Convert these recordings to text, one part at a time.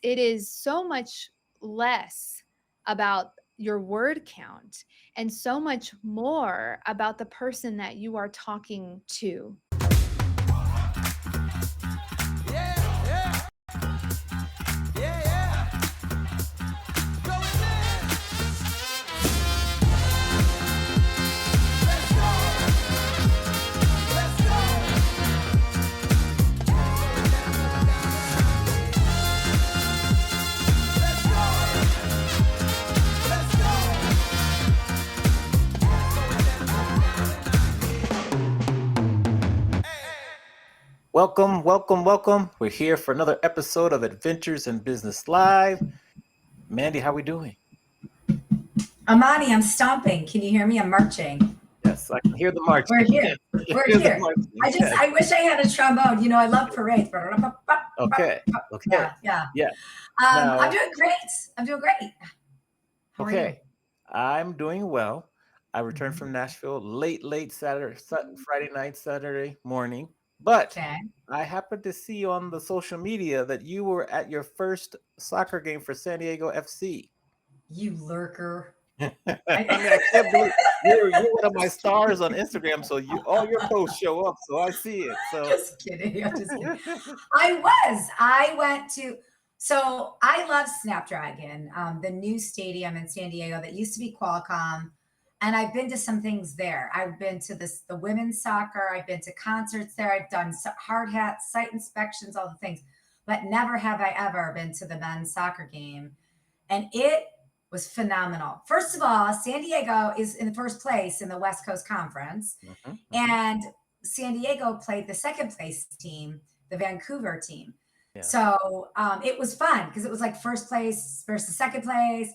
it is so much less about your word count and so much more about the person that you are talking to. Welcome, welcome, welcome. We're here for another episode of Adventures in Business Live. Mandy, how we doing? Amani, I'm stomping. Can you hear me? I'm marching. Yes, I can hear the marching. We're here. Yes, I can We're hear the here. marching. Yes. I wish I had a trombone. I love parades. Okay, okay. Yeah. Yes. I'm Now, doing great. I'm doing great. How are you? okay, I'm doing well. I returned Mhm. from Nashville late Friday night, Saturday morning. But Okay. I happened to see on the social media that you were at your first soccer game for San Diego FC. You lurker. I I, mean, I can't believe you're one of my stars on Instagram, so all your posts show up, so I see it. So just kidding. I'm just kidding. I went to. So I love Snapdragon, the new stadium in San Diego that used to be Qualcomm, and I've been to some things there. I've been to the women's soccer. I've been to concerts there. I've done hard hats, site inspections, all the things, but never have I ever been to the men's soccer game, and it was phenomenal. First of all, San Diego is in the first place in the West Coast Conference, mhm, mhm. and San Diego played the second place team, the Vancouver team. Yeah. So it was fun because it was like first place versus second place.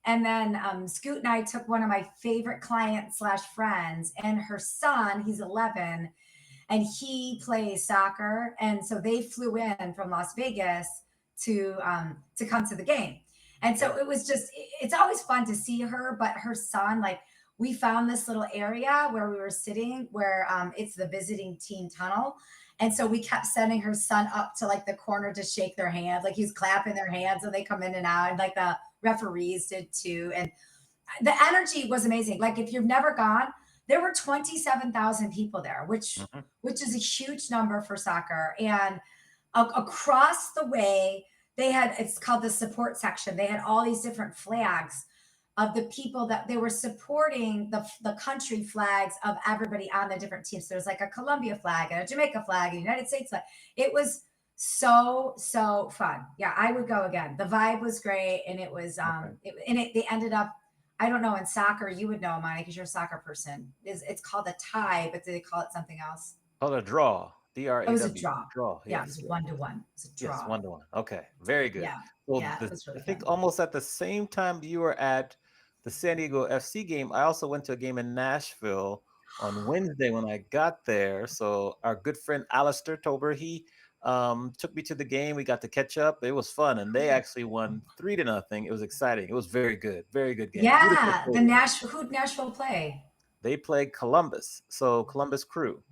And then Scoot and I took one of my favorite clients slash friends and her son, he's 11, and he plays soccer. And so they flew in from Las Vegas to come to the game. And so Okay. it was just, it's always fun to see her, but her son, like, we found this little area where we were sitting where it's the visiting team tunnel. And so we kept sending her son up to like the corner to shake their hand. Like he's clapping their hands and they come in and out. And like the referees did too. And the energy was amazing. Like if you've never gone, there were 27,000 people there, Mhm. which is a huge number for soccer. And across the way, they had, it's called the support section. They had all these different flags of the people that they were supporting, the country flags of everybody on the different teams. So there's like a Colombia flag and a Jamaica flag and a United States flag. It was so fun. Yeah, I would go again. The vibe was great, and it was Okay. they ended up. I don't know, in soccer you would know, Monty, because you're a soccer person. Is It's called a tie, but do they call it something else? Called a draw. It was a DRAW. draw. Draw. Yeah, it Yes. was Yes. 1-1. It's a Yes. draw. 1-1. Okay. Very good. Yeah, Well, yeah, it was I really think fun. almost at the same time you were at the San Diego FC game, I also went to a game in Nashville on Wednesday when I got there. So our good friend Alistair Tober, he took me to the game. We got to catch up. It was fun, and they Cool. actually won 3-0. It was exciting. It was very good. Very good game. Beautiful Yeah, the stadium. Nashville. Who'd Nashville play? They played Columbus. So Columbus Crew.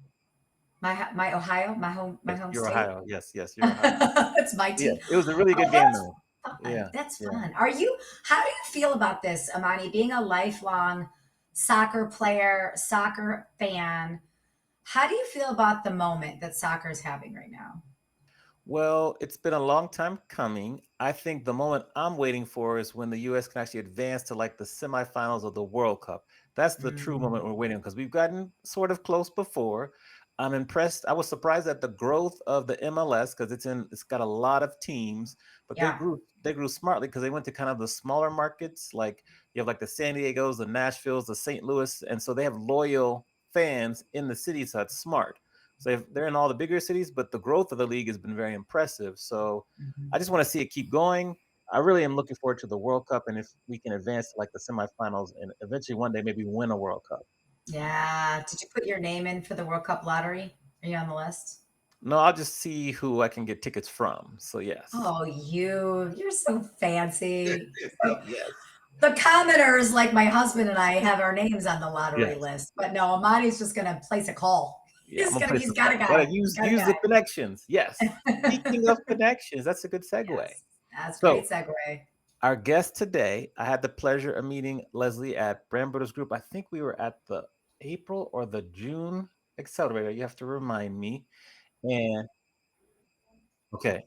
My Ohio, my Yes, home you're state. Ohio. Yes, yes, you're Ohio. That's my Yeah, team. it was a really Oh, good game that's though. fun. Yeah, That's yeah. fun. How do you feel about this, Amani, being a lifelong soccer player, soccer fan? How do you feel about the moment that soccer is having right now? Well, it's been a long time coming. I think the moment I'm waiting for is when the US can actually advance to like the semifinals of the World Cup. That's the true moment Mm, we're waiting because we've gotten sort of close before. I'm impressed. I was surprised at the growth of the MLS because it's got a lot of teams, but yeah. they grew smartly because they went to kind of the smaller markets like you have like the San Diego's, the Nashville's, the St. Louis, and so they have loyal fans in the city, so that's smart. So they're in all the bigger cities, but the growth of the league has been very impressive. So Mhm. I just want to see it keep going. I really am looking forward to the World Cup, and if we can advance to like the semifinals, and eventually one day maybe win a World Cup. Yeah. Did you put your name in for the World Cup lottery? Are you on the list? No, I'll just see who I can get tickets from. So yes, Oh, you're so fancy. So yes, the commoners, like my husband and I, have our names on the lottery yes, list. But no, Amani's just gonna place a call. yeah. I'm gonna place He's the got a call. Gotta guy. He's got a use the guy. connections. Yes. Speaking of connections, that's a good segue. Yes. That's great So, segue. our guest today, I had the pleasure of meeting Leslie at Brand Builders Group. I think we were at the April or the June accelerator. You have to remind me. And okay,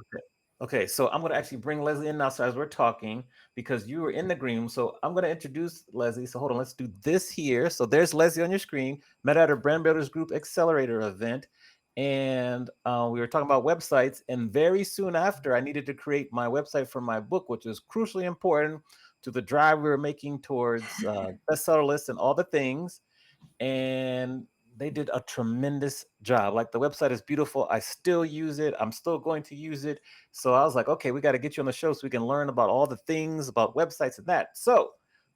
okay. Okay, so I'm going to actually bring Leslie in now. So as we're talking, because you were in the green room, so I'm going to introduce Leslie. So hold on, let's do this here. So there's Leslie on your screen. Met at a Brand Builders Group Accelerator event, and we were talking about websites. And very soon after, I needed to create my website for my book, which was crucially important to the drive we were making towards bestseller lists and all the things, and they did a tremendous job. Like the website is beautiful. I still use it. I'm still going to use it. So I was like, okay, we got to get you on the show so we can learn about all the things about websites and that. So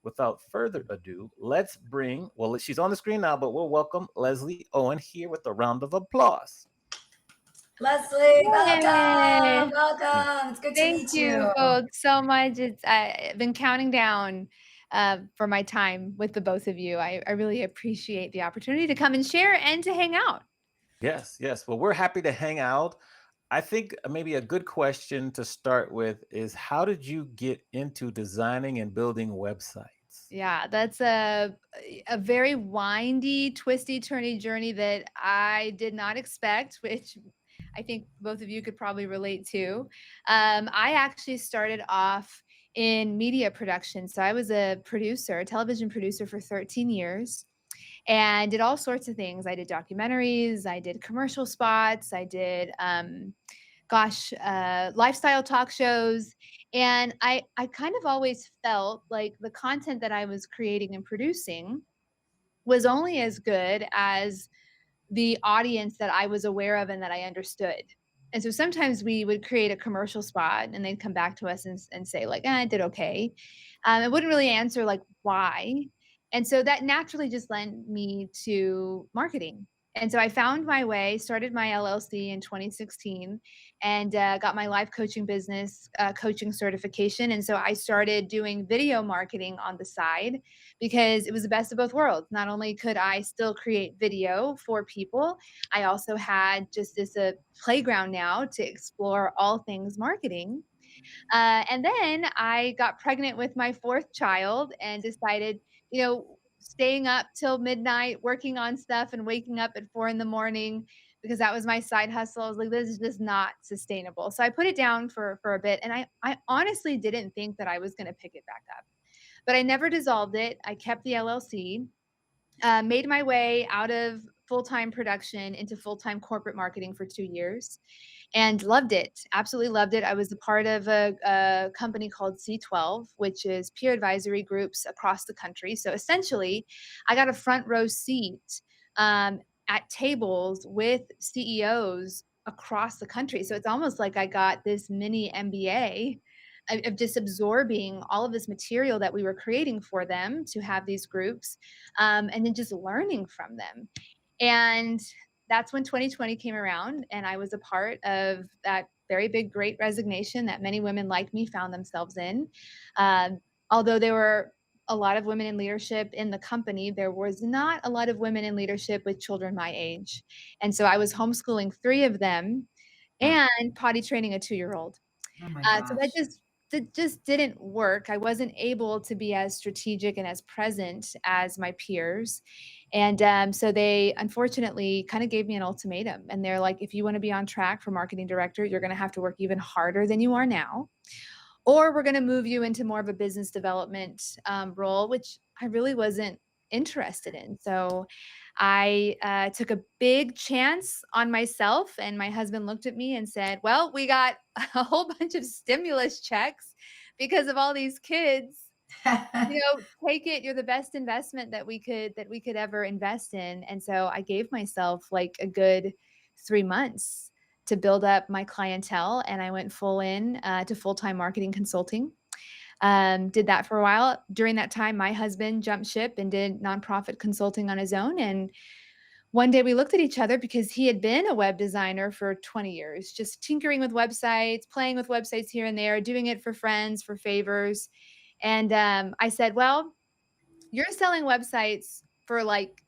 without further ado, let's bring, well, she's on the screen now, but we'll welcome Leslie Owen here with a round of applause. Leslie, welcome, Yay! welcome. It's good to Thank meet you you. both so much. I've been counting down for my time with the both of you. I really appreciate the opportunity to come and share and to hang out. Yes, yes. Well, we're happy to hang out. I think maybe a good question to start with is how did you get into designing and building websites? Yeah, that's a very windy, twisty, turny journey that I did not expect, which I think both of you could probably relate to. I actually started off in media production. So I was a producer, a television producer for 13 years and did all sorts of things. I did documentaries, I did commercial spots, I did lifestyle talk shows. And I kind of always felt like the content that I was creating and producing was only as good as the audience that I was aware of and that I understood. And so sometimes we would create a commercial spot and they'd come back to us and say like, I did okay. It wouldn't really answer like why. And so that naturally just led me to marketing. And so I found my way, started my LLC in 2016 and got my life coaching business coaching certification. And so I started doing video marketing on the side because it was the best of both worlds. Not only could I still create video for people, I also had just this playground now to explore all things marketing. And then I got pregnant with my fourth child and decided, staying up till midnight, working on stuff and waking up at 4 in the morning because that was my side hustle. I was like, this is just not sustainable. So I put it down for a bit. And I honestly didn't think that I was going to pick it back up, but I never dissolved it. I kept the LLC, made my way out of full time production into full time corporate marketing for 2 years and loved it. Absolutely loved it. I was a part of a company called C12, which is peer advisory groups across the country. So essentially, I got a front row seat at tables with CEOs across the country. So it's almost like I got this mini MBA of just absorbing all of this material that we were creating for them to have these groups, and then just learning from them. And that's when 2020 came around, and I was a part of that very big great resignation that many women like me found themselves in. Um, Although there were a lot of women in leadership in the company, there was not a lot of women in leadership with children my age. And so I was homeschooling three of them Hmm. and potty training a 2-year old. Oh my So that gosh. just didn't work. I wasn't able to be as strategic and as present as my peers. And so they unfortunately kind of gave me an ultimatum. And they're like, if you want to be on track for marketing director, you're going to have to work even harder than you are now, or we're going to move you into more of a business development role, which I really wasn't interested in. So I took a big chance on myself, and my husband looked at me and said, well, we got a whole bunch of stimulus checks because of all these kids. Take it. You're the best investment that we could ever invest in. And so I gave myself like a good 3 months to build up my clientele, and I went full in to full time marketing consulting. Did that for a while. During that time, my husband jumped ship and did nonprofit consulting on his own. And one day we looked at each other because he had been a web designer for 20 years, just tinkering with websites, playing with websites here and there, doing it for friends, for favors. And I said, well, you're selling websites for like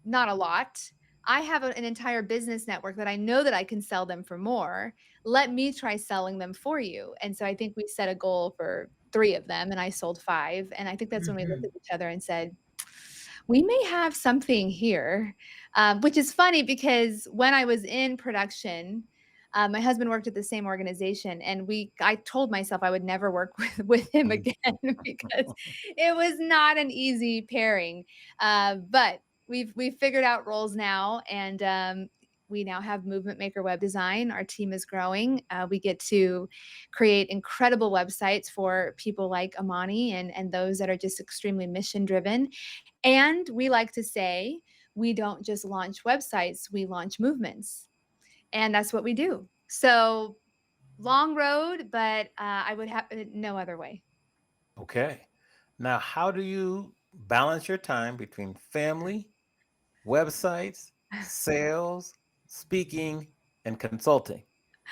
not a lot. I have an entire business network that I know that I can sell them for more. Let me try selling them for you. And so I think we set a goal for 3 of them and I sold 5. And I think that's when we looked Mhm. at each other and said, we may have something here, which is funny because when I was in production, my husband worked at the same organization, and I told myself I would never work with him Mhm. again because it was not an easy pairing. But we've figured out roles now, and we now have Movement Maker Web Design. Our team is growing. We get to create incredible websites for people like Amani and those that are just extremely mission driven. And we like to say, we don't just launch websites, we launch movements. And that's what we do. So long road, but I would have no other way. Okay. Now, how do you balance your time between family, websites, sales, speaking, and consulting?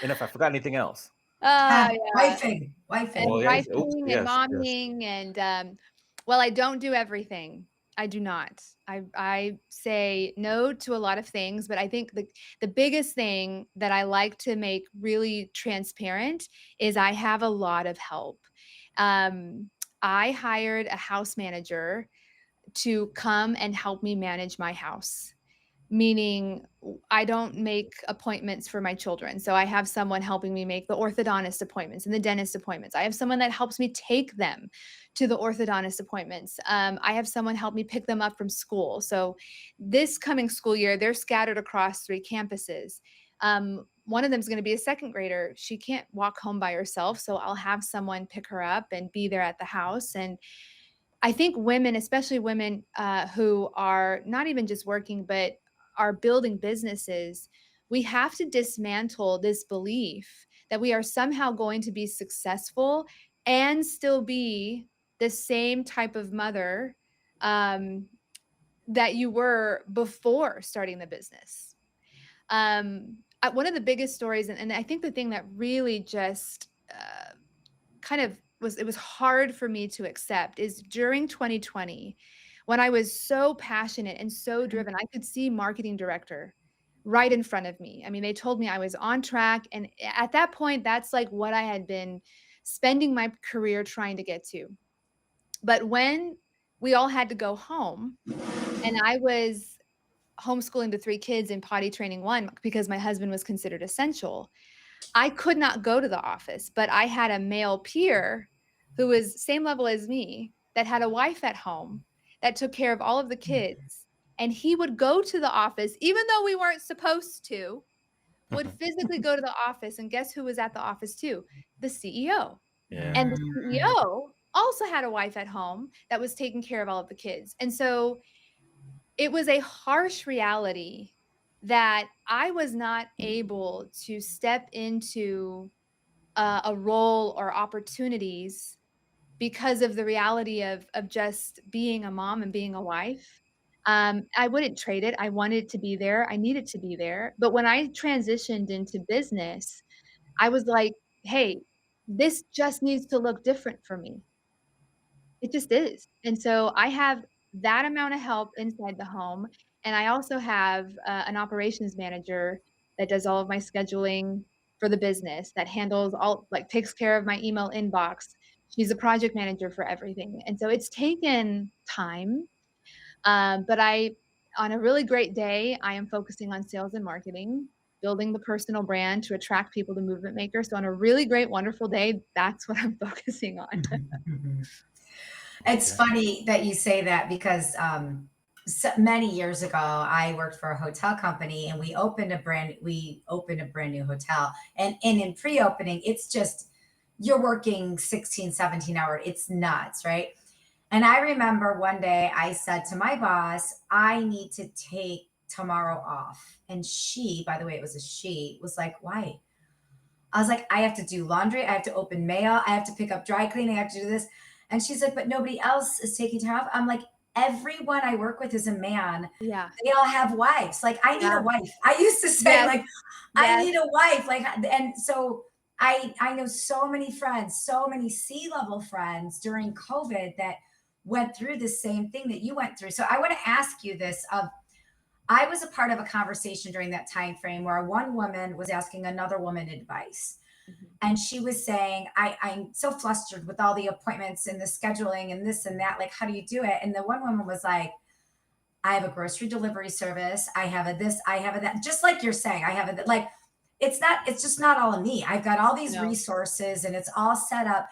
And if I forgot anything else. Oh, Ha, yeah. wifing, And Well, wifing. yes. Oops. wifing and Yes. Yes. momming and, well, I don't do everything. I do not. I say no to a lot of things, but I think the biggest thing that I like to make really transparent is I have a lot of help. Um, I hired a house manager to come and help me manage my house. Meaning, I don't make appointments for my children. So I have someone helping me make the orthodontist appointments and the dentist appointments. I have someone that helps me take them to the orthodontist appointments. I have someone help me pick them up from school. So this coming school year, they're scattered across 3 campuses. One of them is going to be a second grader. She can't walk home by herself. So I'll have someone pick her up and be there at the house. And I think women, especially women who are not even just working, but are building businesses, we have to dismantle this belief that we are somehow going to be successful and still be the same type of mother um, that you were before starting the business. One of the biggest stories, and I think the thing that really just kind of it was hard for me to accept is during 2020 when I was so passionate and so driven, I could see marketing director right in front of me. I mean, they told me I was on track, and at that point that's like what I had been spending my career trying to get to. But when we all had to go home and I was homeschooling the 3 kids and potty training 1 because my husband was considered essential, I could not go to the office, but I had a male peer who was same level as me that had a wife at home that took care of all of the kids, and he would go to the office even though we weren't supposed to, would physically go to the office, and guess who was at the office too? The CEO. Yeah. And the Mm. CEO also had a wife at home that was taking care of all of the kids. And so it was a harsh reality that I was not able to step into a role or opportunities because of the reality of just being a mom and being a wife. I wouldn't trade it. I wanted to be there. I needed to be there. But when I transitioned into business, I was like, hey, this just needs to look different for me. It just is. And so I have that amount of help inside the home, and I also have, an operations manager that does all of my scheduling for the business, that handles all like, takes care of my email inbox. She's a project manager for everything, and so it's taken time, but on a really great day, I am focusing on sales and marketing, building the personal brand to attract people to Movement Maker, so on a really great, wonderful day, that's what I'm focusing on. It's Okay. funny that you say that because so many years ago, I worked for a hotel company and we opened a brand new hotel. And in pre-opening, it's just you're working 16, 17 hours. It's nuts, right? And I remember one day I said to my boss, I need to take tomorrow off. And she, by the way, it was a she, was like, why? I was like, I have to do laundry. I have to open mail. I have to pick up dry cleaning. I have to do this. And she's like, but nobody else is taking time off. I'm like, everyone I work with is a man. Yeah. They all have wives. Like, I need a Yeah. wife. I used to say, Yes. like, I Yes. need a wife. Like, and so I know so many friends, so many C-level friends during COVID that went through the same thing that you went through. So I want to ask you this. I was a part of a conversation during that time frame where one woman was asking another woman advice. Mhm. And she was saying, I'm so flustered with all the appointments and the scheduling and this and that. Like, how do you do it? And the one woman was like, I have a grocery delivery service. I have a this, I have a that. Just like you're saying, I have a like, it's just not all of me. I've got all these No. resources and it's all set up.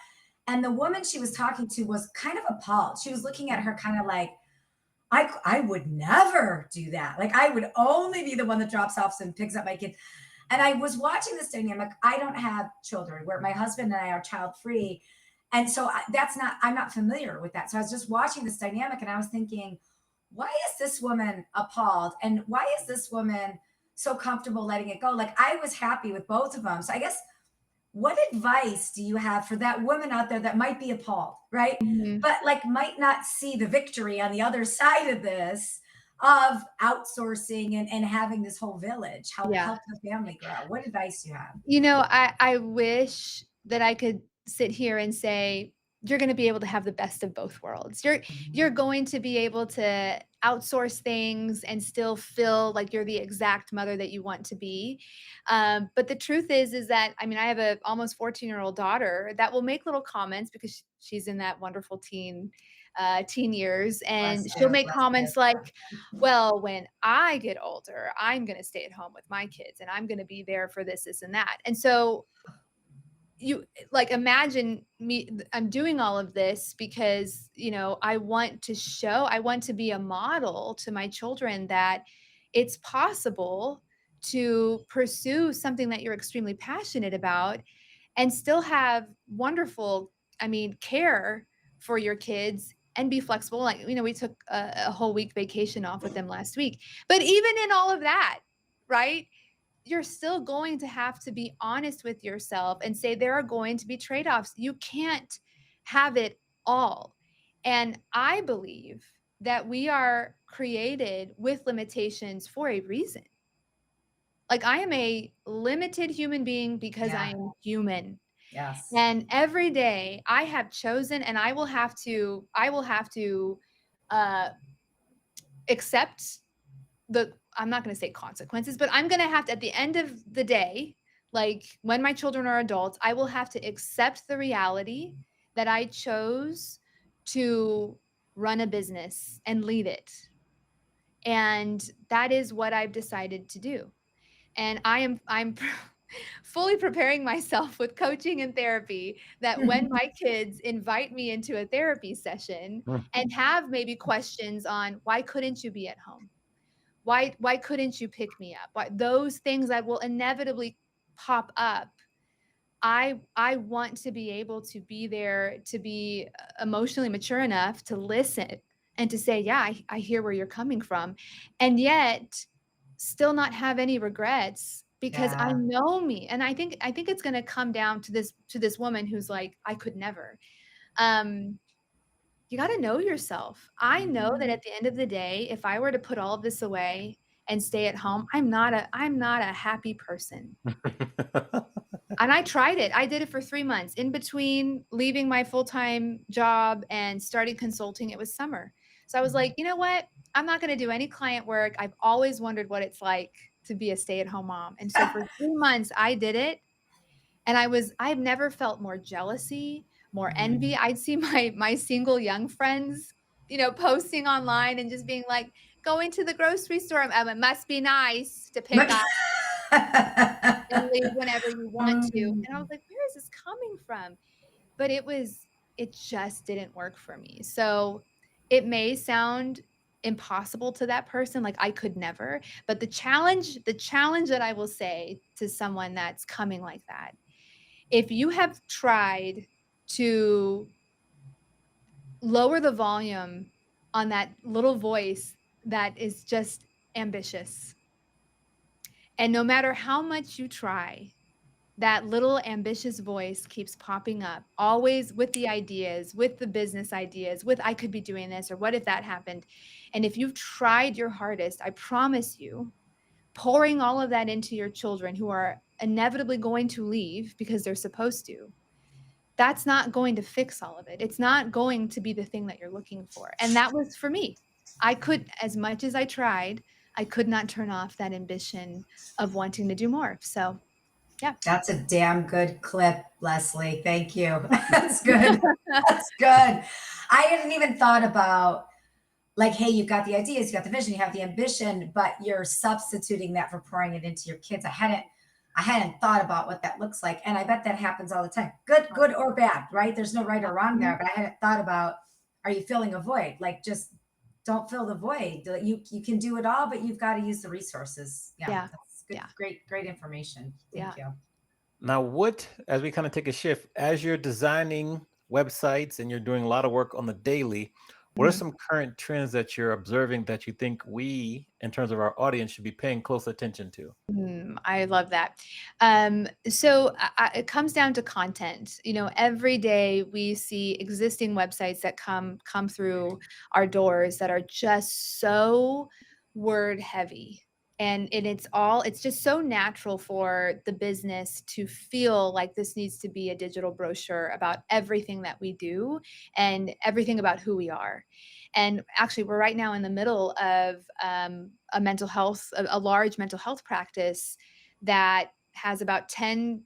And the woman she was talking to was kind of appalled. She was looking at her kind of like, I would never do that. Like, I would only be the one that drops off and picks up my kids. And I was watching this dynamic. I don't have children where my husband and I are child free. And so I'm not familiar with that. So I was just watching this dynamic and I was thinking, why is this woman appalled? And why is this woman so comfortable letting it go? Like, I was happy with both of them. So I guess, what advice do you have for that woman out there that might be appalled, right? Mhm. But like might not see the victory on the other side of this of outsourcing and having this whole village Yeah. help the family grow. What advice do you have? I wish that I could sit here and say, "You're gonna be able to have the best of both worlds." You're Mhm. going to be able to outsource things and still feel like you're the exact mother that you want to be. But the truth is that, I mean, I have a almost 14-year-old daughter that will make little comments because she's in that wonderful teen years, Bless and she'll you. make Bless you. comments like, "Well, when I get older, I'm gonna stay at home with my kids, and I'm gonna be there for this, and that." And so you like imagine me I'm doing all of this because, I want to be a model to my children that it's possible to pursue something that you're extremely passionate about and still have wonderful, I mean, care for your kids and be flexible. Like, we took a whole week vacation off with them last week. But even in all of that, right? You're still going to have to be honest with yourself and say there are going to be trade-offs. You can't have it all. And I believe that we are created with limitations for a reason. Like, I am a limited human being because I Yeah. am human. Yes. And every day I have chosen, and I will have to uh accept I'm not going to say consequences, but I'm going to have to, at the end of the day, like when my children are adults, I will have to accept the reality that I chose to run a business and lead it. And that is what I've decided to do. And I'm fully preparing myself with coaching and therapy that when my kids invite me into a therapy session and have maybe questions on why couldn't you be at home? Why couldn't you pick me up? Why those things that will inevitably pop up. I want to be able to be there, to be emotionally mature enough to listen and to say, "Yeah, I hear where you're coming from," and yet still not have any regrets because I Yeah. know me. And I think it's gonna come down to this woman who's like, "I could never." Um, you gotta know yourself. I know that Mhm. at the end of the day, if I were to put all of this away and stay at home, I'm not a happy person. And I tried it. I did it for 3 months. In between leaving my full-time job and starting consulting, it was summer. So I was like, "You know what? I'm not gonna do any client work. I've always wondered what it's like to be a stay-at-home mom." And so for 3 months, I did it, and I've never felt more jealousy, more envy. Mhm. I'd see my single young friends, posting online and just being like, "Going to the grocery store, it must be nice to pick up and leave whenever you want to." And I was Mm. like, "Where is this coming from?" But it just didn't work for me. So, it may sound impossible to that person, like I could never, but the challenge that I will say to someone that's coming like that, if you have tried to lower the volume on that little voice that is just ambitious, and no matter how much you try, that little ambitious voice keeps popping up, always with the ideas, with the business ideas, with I could be doing this, or what if that happened? And if you've tried your hardest, I promise you, pouring all of that into your children who are inevitably going to leave because they're supposed to, that's not going to fix all of it. It's not going to be the thing that you're looking for. And that was for me. I could, as much as I tried, I could not turn off that ambition of wanting to do more. So, yeah. That's a damn good clip, Leslie. Thank you. That's good. That's good. I hadn't even thought about, like, hey, you've got the ideas, you got the vision, you have the ambition, but you're substituting that for pouring it into your kids. I hadn't thought about what that looks like. And I bet that happens all the time. Good or bad, right? There's no right or wrong there. But I hadn't thought about, are you filling a void? Like, just don't fill the void. You can do it all, but you've got to use the resources. Yeah, Yeah. that's good, Yeah. great information. Yeah. Thank you. Now, what, as we kind of take a shift, as you're designing websites and you're doing a lot of work on the daily, what are Mhm. some current trends that you're observing that you think we, in terms of our audience, should be paying close attention to? I love that. So it comes down to content. You know, every day we see existing websites that come through our doors that are just so word heavy. And it's just so natural for the business to feel like this needs to be a digital brochure about everything that we do and everything about who we are. And actually, we're right now in the middle of a large mental health practice that has about 10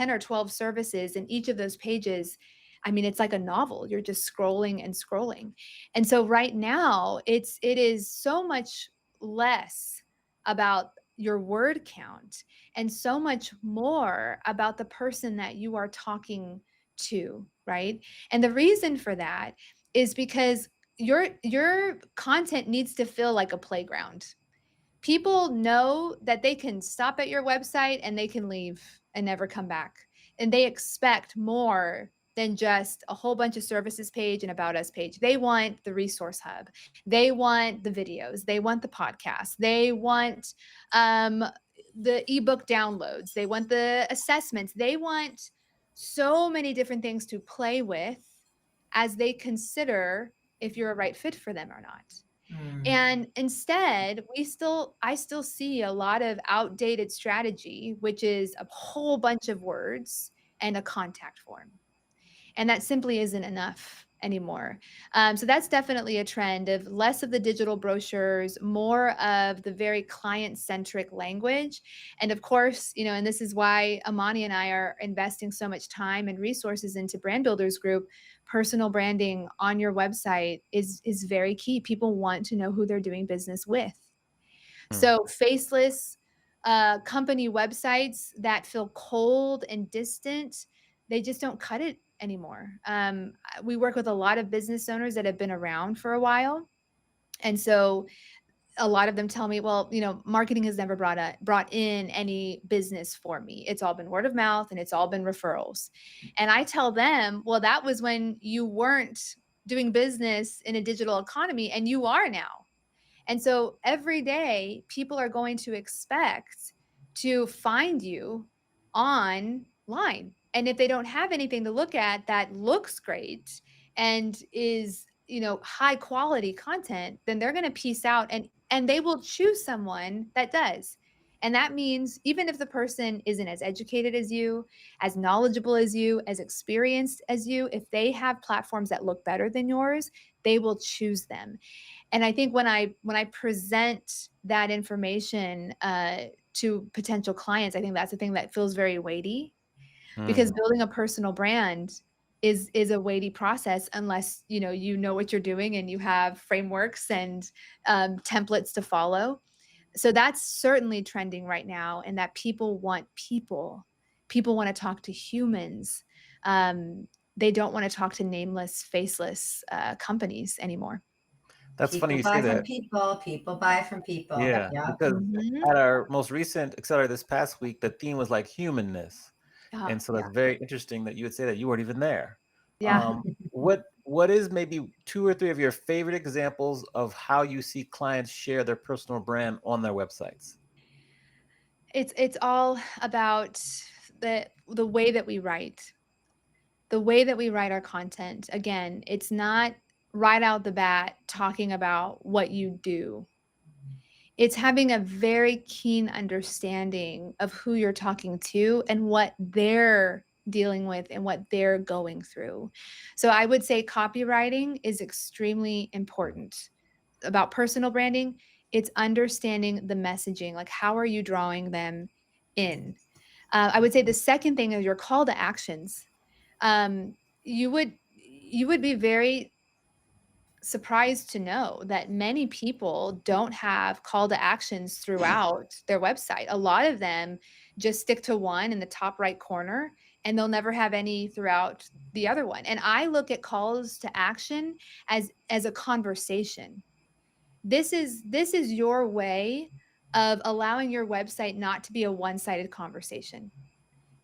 or 12 services. And each of those pages, I mean, it's like a novel. You're just scrolling and scrolling. And so right now, it is so much less about your word count and so much more about the person that you are talking to, right? And the reason for that is because your content needs to feel like a playground. People know that they can stop at your website and they can leave and never come back. And they expect more than just a whole bunch of services page and about us page. They want the resource hub. They want the videos. They want the podcast. They want um, the ebook downloads. They want the assessments. They want so many different things to play with as they consider if you're a right fit for them or not. Mm. And instead, I still see a lot of outdated strategy, which is a whole bunch of words and a contact form. And that simply isn't enough anymore. So that's definitely a trend of less of the digital brochures, more of the very client-centric language. And of course, you know, and this is why Amani and I are investing so much time and resources into Brand Builders Group. Personal branding on your website is very key. People want to know who they're doing business with. Hmm. So faceless company websites that feel cold and distant, they just don't cut it anymore. We work with a lot of business owners that have been around for a while. And so a lot of them tell me, well, you know, marketing has never brought in any business for me. It's all been word of mouth and it's all been referrals. And I tell them, well, that was when you weren't doing business in a digital economy and you are now. And so every day, people are going to expect to find you online. And if they don't have anything to look at that looks great and is, you know, high quality content, then they're going to piece out and they will choose someone that does. And that means even if the person isn't as educated as you, as knowledgeable as you, as experienced as you, if they have platforms that look better than yours, they will choose them. And I think when I present that information to potential clients, I think that's the thing that feels very weighty because Hmm. building a personal brand is a weighty process unless you know what you're doing and you have frameworks and templates to follow. So that's certainly trending right now, and that people want people. People want to talk to humans. They don't want to talk to nameless, faceless companies anymore. That's funny People you say buy from that. people. People buy from people. Yeah, Yep. because Mhm. at our most recent accelerator this past week, the theme was like humanness. Yeah, And so yeah, that's very interesting that you would say that you weren't even there. yeah. What is maybe two or three of your favorite examples of how you see clients share their personal brand on their websites? It's all about the way that we write. The way that we write our content. Again, it's not right out the bat talking about what you do. It's having a very keen understanding of who you're talking to and what they're dealing with and what they're going through. So I would say copywriting is extremely important about personal branding. It's understanding the messaging. Like, how are you drawing them in? I would say the second thing is your call to actions. You would be very surprised to know that many people don't have call to actions throughout their website. A lot of them just stick to one in the top right corner, and they'll never have any throughout the other one. And I look at calls to action as a conversation. This is your way of allowing your website not to be a one-sided conversation,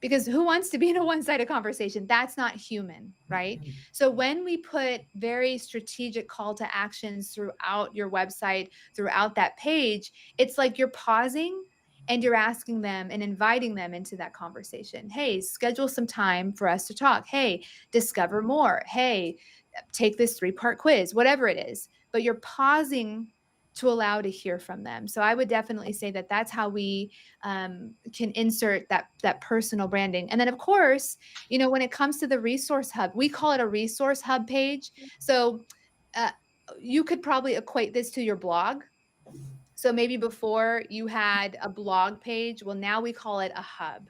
because who wants to be in a one-sided conversation? That's not human, right? So when we put very strategic call to actions throughout your website, throughout that page, it's like you're pausing and you're asking them and inviting them into that conversation. Hey, schedule some time for us to talk. Hey, discover more. Hey, take this 3-part quiz, whatever it is. But you're pausing to allow to hear from them. So I would definitely say that that's how we can insert that personal branding. And then, of course, when it comes to the resource hub, we call it a resource hub page. So uh, you could probably equate this to your blog. So maybe before you had a blog page, well, now we call it a hub.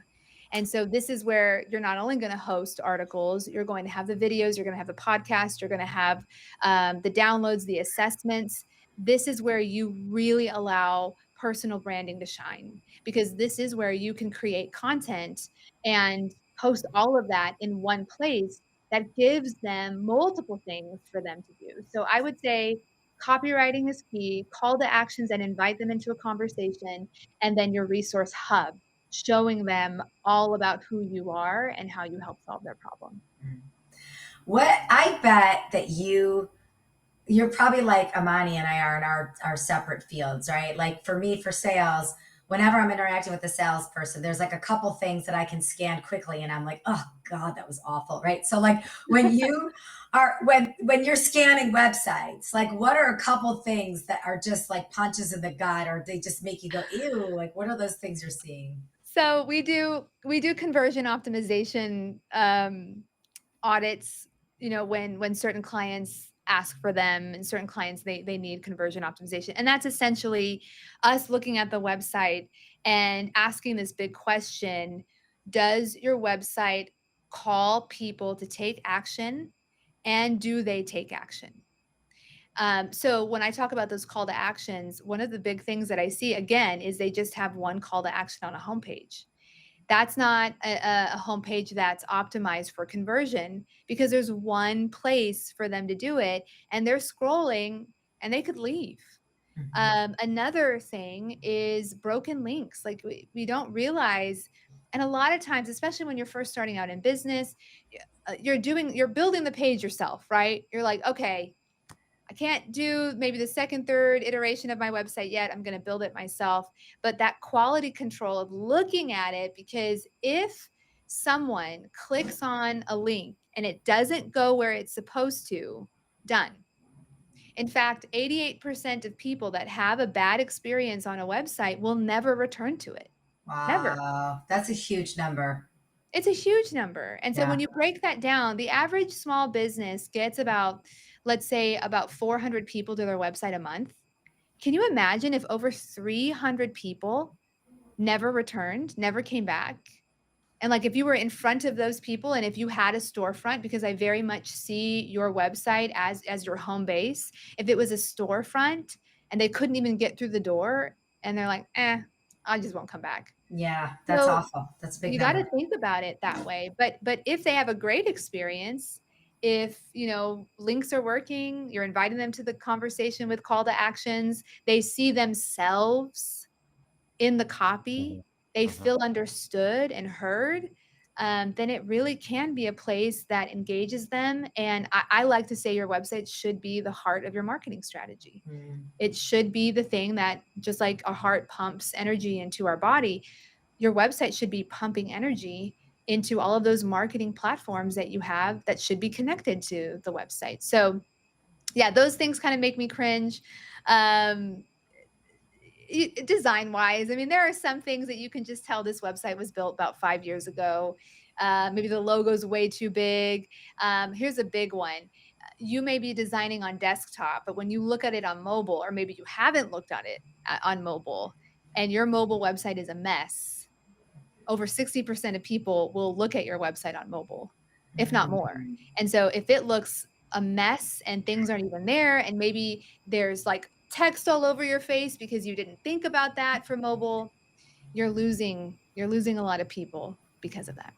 And so this is where you're not only going to host articles, you're going to have the videos, you're going to have the podcast, you're going to have the downloads, the assessments. This is where you really allow personal branding to shine, because this is where you can create content and post all of that in one place that gives them multiple things for them to do. So I would say copywriting is key, call to actions and invite them into a conversation, and then your resource hub, showing them all about who you are and how you help solve their problem. What I bet that you're probably like Amani and I are in our separate fields, right? Like for me, for sales, whenever I'm interacting with a salesperson, there's like a couple things that I can scan quickly and I'm like, oh God, that was awful. Right. So like when you're scanning websites, like what are a couple things that are just like punches in the gut, or they just make you go, ew, like what are those things you're seeing? So we do conversion optimization audits, when certain clients ask for them, and certain clients they need conversion optimization. And that's essentially us looking at the website and asking this big question: does your website call people to take action, and do they take action? So when I talk about those call to actions, one of the big things that I see again is they just have one call to action on a homepage. That's not a homepage that's optimized for conversion, because there's one place for them to do it, and they're scrolling and they could leave. Mhm. Another thing is broken links. Like we don't realize, and a lot of times, especially when you're first starting out in business, you're building the page yourself, right? You're like, okay, I can't do maybe the second, third iteration of my website yet. I'm going to build it myself. But that quality control of looking at it, because if someone clicks on a link and it doesn't go where it's supposed to, done. In fact, 88% of people that have a bad experience on a website will never return to it. Never. Wow, that's a huge number. It's a huge number. And so when Yeah. you break that down, the average small business gets about, let's say, about 400 people to their website a month. Can you imagine if over 300 people never returned, never came back? And like if you were in front of those people, and if you had a storefront, because I very much see your website as your home base, if it was a storefront and they couldn't even get through the door and they're like, I just won't come back. Yeah, that's So awful. That's a big you got to number. think about it that way. But if they have a great experience, if links are working, you're inviting them to the conversation with call to actions, they see themselves in the copy, Mhm, they mhm, feel understood and heard, then it really can be a place that engages them. And I like to say your website should be the heart of your marketing strategy. Mm. It should be the thing that, just like our heart pumps energy into our body, your website should be pumping energy into all of those marketing platforms that you have that should be connected to the website. So, yeah, those things kind of make me cringe. Um, Design wise, I mean, there are some things that you can just tell this website was built about 5 years ago. Maybe the logo's way too big. Here's a big one. You may be designing on desktop, but when you look at it on mobile, or maybe you haven't looked at it on mobile, and your mobile website is a mess, over 60% of people will look at your website on mobile, if not more. Mm. And so if it looks a mess and things aren't even there, and maybe there's like text all over your face because you didn't think about that for mobile, you're losing a lot of people because of that.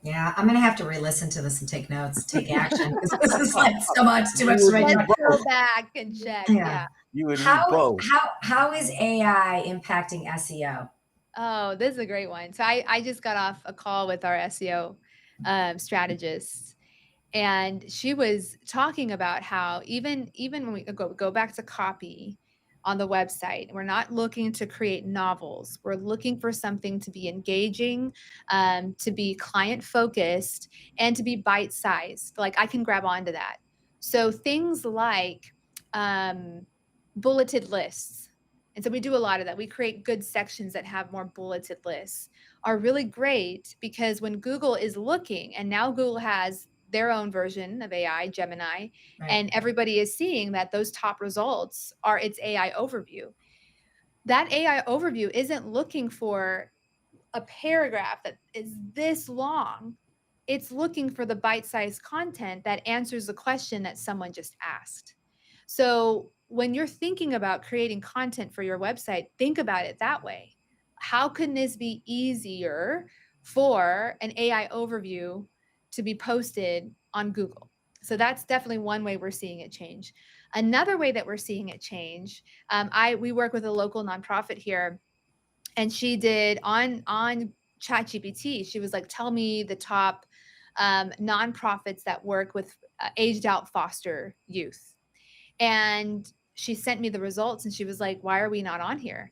Yeah, I'm gonna have to re-listen to this and take notes, take action because this is like so much, too much You to and write me down. Let's go both. back and check. Yeah. Yeah. You and me How both. how is AI impacting SEO? Oh, this is a great one. So I just got off a call with our SEO strategist, and she was talking about how even when we go back to copy on the website, we're not looking to create novels. We're looking for something to be engaging, to be client focused, and to be bite sized. Like I can grab onto that. So things like um, bulleted lists. And so we do a lot of that. We create good sections that have more bulleted lists are really great because when Google is looking, and now Google has their own version of AI, Gemini, Right. and everybody is seeing that those top results are its AI overview. That AI overview isn't looking for a paragraph that is this long. It's looking for the bite-sized content that answers the question that someone just asked. So when you're thinking about creating content for your website, think about it that way. How can this be easier for an AI overview to be posted on Google? So that's definitely one way we're seeing it change. Another way that we're seeing it change, we work with a local nonprofit here, and she did on ChatGPT. She was like, "Tell me the top nonprofits that work with aged out foster youth." And she sent me the results, and she was like, "Why are we not on here?"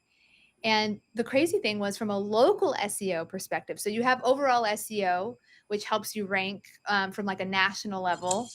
And the crazy thing was from a local SEO perspective. So you have overall SEO, which helps you rank from like a national level,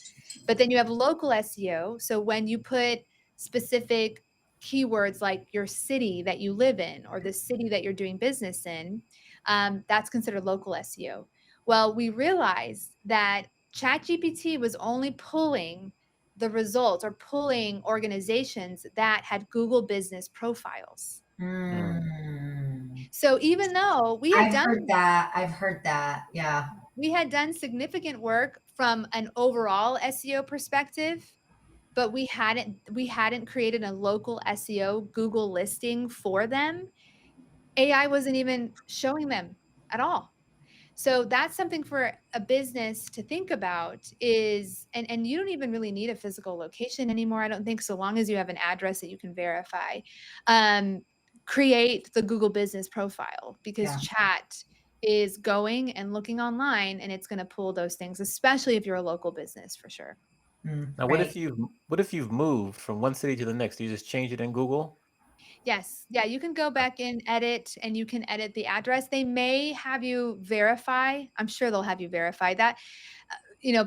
but then you have local SEO. So when you put specific keywords like your city that you live in or the city that you're doing business in, that's considered local SEO. Well, we realized that ChatGPT was only pulling the results or pulling organizations that had Google business profiles. Mm. Mm. So even though we had I've heard done that. I've heard that. Yeah. we had done significant work from an overall SEO perspective, but we hadn't created a local SEO Google listing for them. AI wasn't even showing them at all. So that's something for a business to think about is, and you don't even really need a physical location anymore, I don't think, so long as you have an address that you can verify. Um, Create the Google business profile because Yeah. chat is going and looking online and it's going to pull those things, especially if you're a local business for sure. Mm. Now, Right. what if you've moved from one city to the next? Do you just change it in Google? Yes. Yeah, you can go back and edit, and you can edit the address. They may have you verify. I'm sure they'll have you verify that.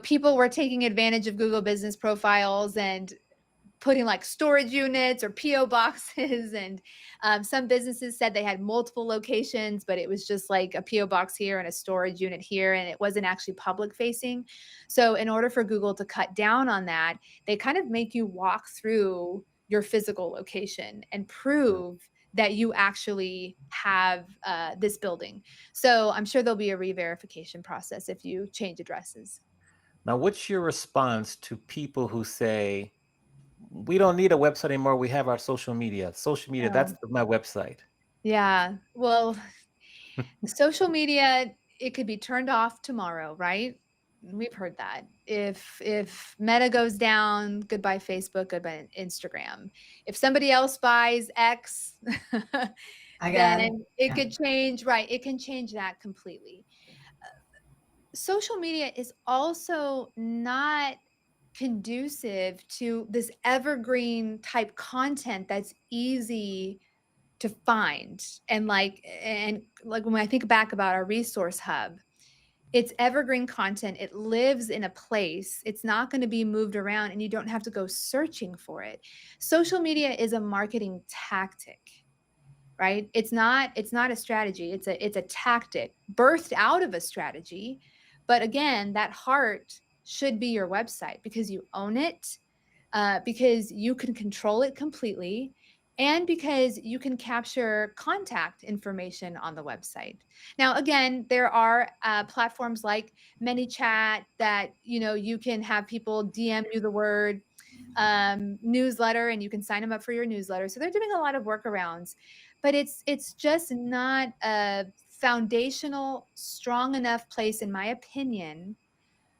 People were taking advantage of Google business profiles and putting like storage units or PO boxes. And some businesses said they had multiple locations, but it was just like a PO box here and a storage unit here, and it wasn't actually public facing. So, in order for Google to cut down on that, they kind of make you walk through your physical location and prove that you actually have this building. So, I'm sure there'll be a re-verification process if you change addresses. Now, what's your response to people who say, we don't need a website anymore. We have our social media. Social media, that's Oh, my website. yeah. Well, social media, it could be turned off tomorrow, right? We've heard that. If Meta goes down, goodbye Facebook, goodbye Instagram. If somebody else buys X, Again. then it Yeah. could change, right? It can change that completely. Social media is also not conducive to this evergreen type content that's easy to find. And like when I think back about our resource hub, it's evergreen content. It lives in a place. It's not going to be moved around, and you don't have to go searching for it. Social media is a marketing tactic, right? It's not a strategy. It's a tactic birthed out of a strategy, But again, that heart should be your website because you own it, because you can control it completely, and because you can capture contact information on the website. Now, again, there are platforms like ManyChat that you can have people DM you the word newsletter, and you can sign them up for your newsletter. So they're doing a lot of workarounds, but it's just not a foundational, strong enough place, in my opinion,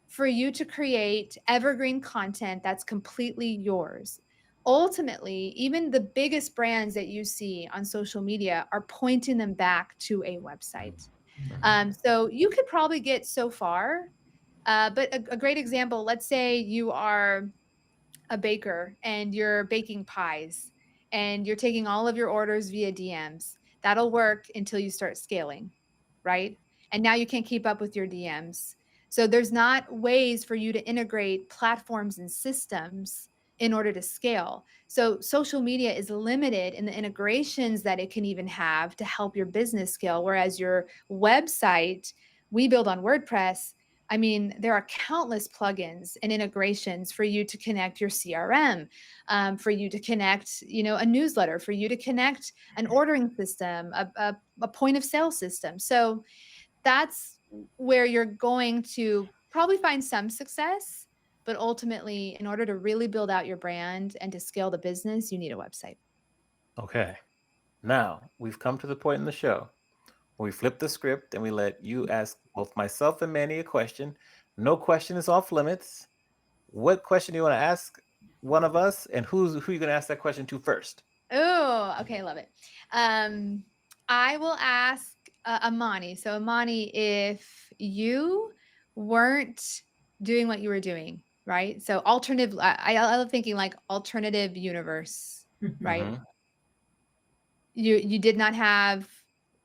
for you to create evergreen content that's completely yours. Ultimately, even the biggest brands that you see on social media are pointing them back to a website. Mhm. So you could probably get so far, but a great example, let's say you are a baker and you're baking pies and you're taking all of your orders via DMs. That'll work until you start scaling, right? And now you can't keep up with your DMs. So there's not ways for you to integrate platforms and systems in order to scale. So social media is limited in the integrations that it can even have to help your business scale. Whereas your website, we build on WordPress, I mean, there are countless plugins and integrations for you to connect your CRM, for you to connect, a newsletter, for you to connect an ordering system, a point of sale system. So that's where you're going to probably find some success. But ultimately, in order to really build out your brand and to scale the business, you need a website. Okay. Now we've come to the point in the show where we flip the script and we let you ask both myself and Manny a question. No question is off limits. What question do you want to ask one of us, and who you going to ask that question to first? Oh, okay, love it. Um, I will ask Amani. So, Amani, if you weren't doing what you were doing, right? So, alternative, I love thinking like alternative universe, right? Hmm. You did not have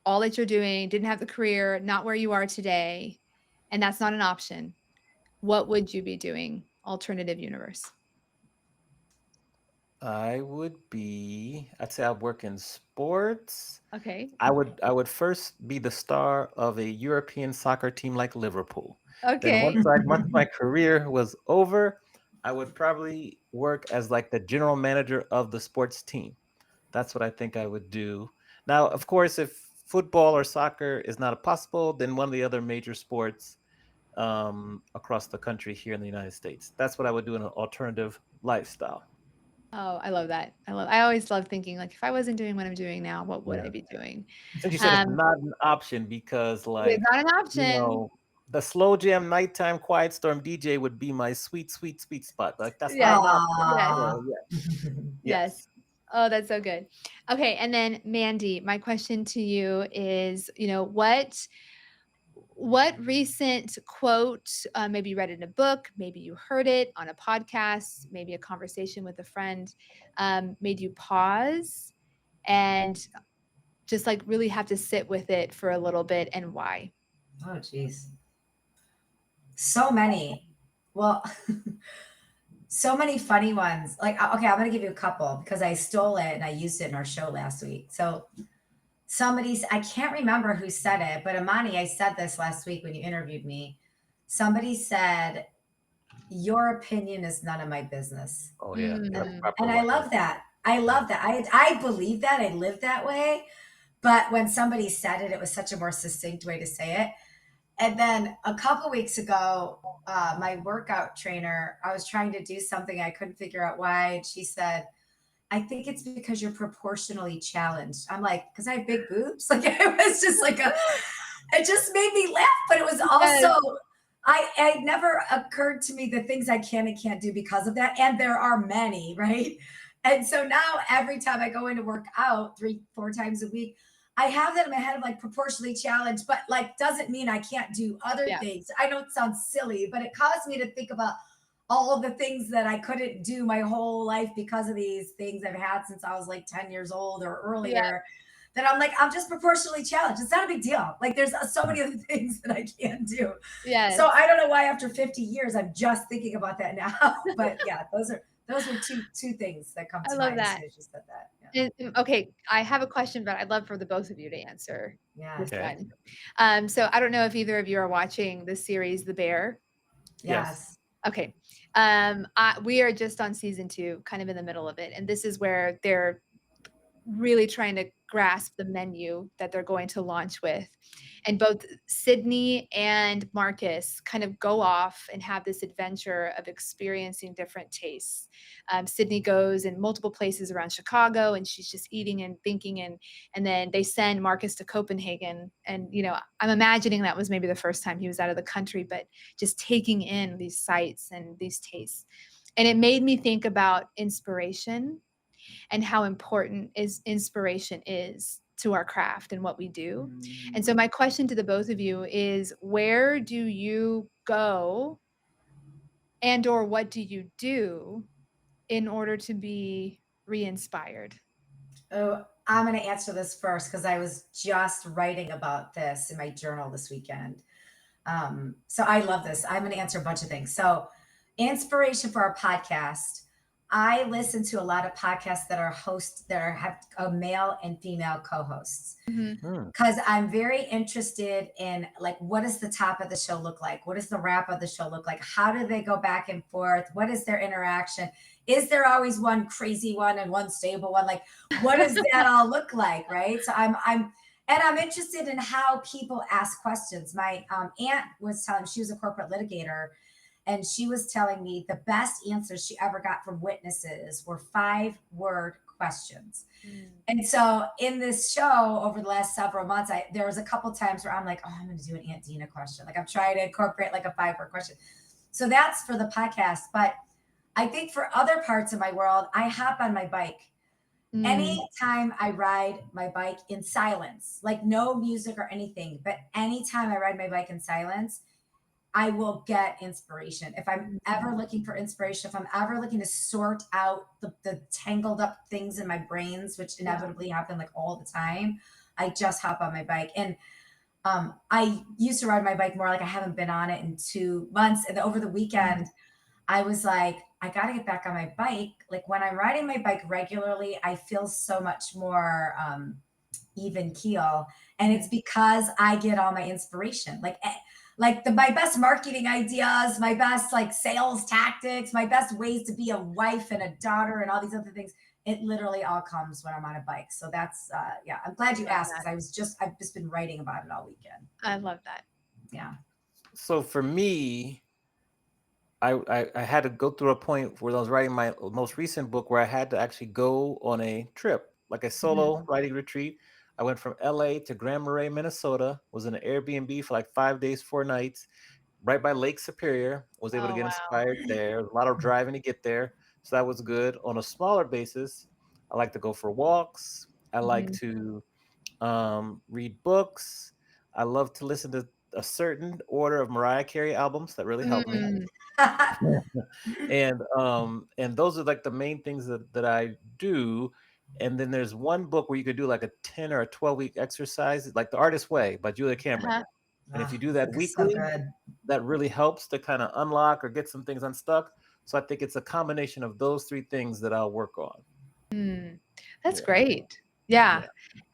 all that you're doing, didn't have the career, not where you are today, and that's not an option. What would you be doing? Alternative universe. I'd say I work in sports. Okay. I would first be the star of a European soccer team like Liverpool. Then Okay. once my career was over, I would probably work as like the general manager of the sports team. That's what I think I would do. Now, of course, if football or soccer is not possible, then one of the other major sports across the country here in the United States. That's what I would do in an alternative lifestyle. Oh, I love that. I always love thinking like if I wasn't doing what I'm doing now, what would I Yeah. be doing? Since you said it's Um, not an option, because it's like, not an you option. know, the slow jam nighttime quiet storm DJ would be my sweet, sweet, sweet spot. Like that's not Yes. an option. Yes. So Aw. Yes. yes. Oh, that's so good. Okay, and then Mandy, my question to you is, what recent quote, maybe you read it in a book, maybe you heard it on a podcast, maybe a conversation with a friend, made you pause and just like really have to sit with it for a little bit, and why? Oh, geez. So many. Well, so many funny ones. Like, okay, I'm going to give you a couple because I stole it and I used it in our show last week. So, I can't remember who said it, but Amani, I said this last week when you interviewed me. Somebody said, your opinion is none of my business. Oh yeah, that's a Mm, And popular I one. Yeah. love that. I Yeah. love that. I believe that. I live that way. But when somebody said it, it was such a more succinct way to say it. And then a couple weeks ago, my workout trainer, I was trying to do something I couldn't figure out why. And she said, I think it's because you're proportionally challenged. I'm like, because I have big boobs. Like it was just like it just made me laugh. But it was also, yes, I never occurred to me the things I can and can't do because of that. And there are many, right? And so now every time I go in to work out 3, 4 times a week, I have that in my head of like proportionally challenged, but like doesn't mean I can't do other yeah, things. I know it sounds silly, but it caused me to think about all of the things that I couldn't do my whole life because of these things I've had since I was like 10 years old or yeah, earlier. That I'm like, I'm just proportionally challenged. It's not a big deal. Like, there's so many other things that I can't do. So yes. I don't know why after 50 years I'm just thinking about that now. But yeah, Those are two things that come I to love mind as that. soon as you said that. Yeah. Okay, I have a question, but I'd love for the both of you to answer this Yes. Okay. one. So I don't know if either of you are watching the series The Bear. Yes. Yes. Okay. We are just on season 2, kind of in the middle of it, and this is where they're really trying to grasp the menu that they're going to launch with. And both Sydney and Marcus kind of go off and have this adventure of experiencing different tastes. Sydney goes in multiple places around Chicago, and she's just eating and thinking, and then they send Marcus to Copenhagen. And I'm imagining that was maybe the first time he was out of the country, but just taking in these sights and these tastes. And it made me think about inspiration and how important is inspiration is to our craft and what we do. And so my question to the both of you is, where do you go and or what do you do in order to be re-inspired? Oh, I'm going to answer this first because I was just writing about this in my journal this weekend. So I love this. I'm going to answer a bunch of things. So, inspiration for our podcast. I listen to a lot of podcasts that are hosts that are have a male and female co-hosts Mhm. Hmm. because I'm very interested in like what does the top of the show look like? What does the wrap of the show look like? How do they go back and forth? What is their interaction? Is there always one crazy one and one stable one? Like what does that all look like? Right. So I'm interested in how people ask questions. My aunt was telling she was a corporate litigator and she was telling me the best answers she ever got from witnesses were 5-word questions. Mm. And so in this show over the last several months, there was a couple times where I'm like, oh, I'm going to do an Aunt Dina question. Like I'm trying to incorporate like a 5-word question. So that's for the podcast. But I think for other parts of my world, I hop on my bike. Mm. Anytime I ride my bike in silence, like no music or anything, but anytime I ride my bike in silence, I will get inspiration. If I'm ever Mm. looking for inspiration, if I'm ever looking to sort out the tangled up things in my brains, which Yeah. inevitably happen like all the time, I just hop on my bike. And I used to ride my bike more, like I haven't been on it in 2 months. And over the Mm. weekend, I was like, I got to get back on my bike. Like when I'm riding my bike regularly, I feel so much more even keel, and it's Mhm. because I get all my inspiration like my best marketing ideas, my best like sales tactics, my best ways to be a wife and a daughter and all these other things, it literally all comes when I'm on a bike. So that's yeah, I'm glad I you love asked that. because I've just been writing about it all weekend. I love that. Yeah. So for me, I had to go through a point where I was writing my most recent book where I had to actually go on a trip, like a Mhm. solo writing retreat. I went from LA to Grand Marais, Minnesota, was in an Airbnb for like 5 days, 4 nights, right by Lake Superior. Was able to Oh, get wow. inspired there. A lot of driving to get there. So that was good. On a smaller basis, I like to go for walks. I like Mhm. to read books. I love to listen to a certain order of Mariah Carey albums that really help me. Mm. And those are like the main things that I do. And then there's one book where you could do like a 10 or a 12-week exercise, like The Artist's Way by Julia Cameron. Uh-huh. And if Oh, you do that book is so weekly, good. that really helps to kind of unlock or get some things unstuck. So I think it's a combination of those three things that I'll work on. Mm. That's Yeah. great. Yeah.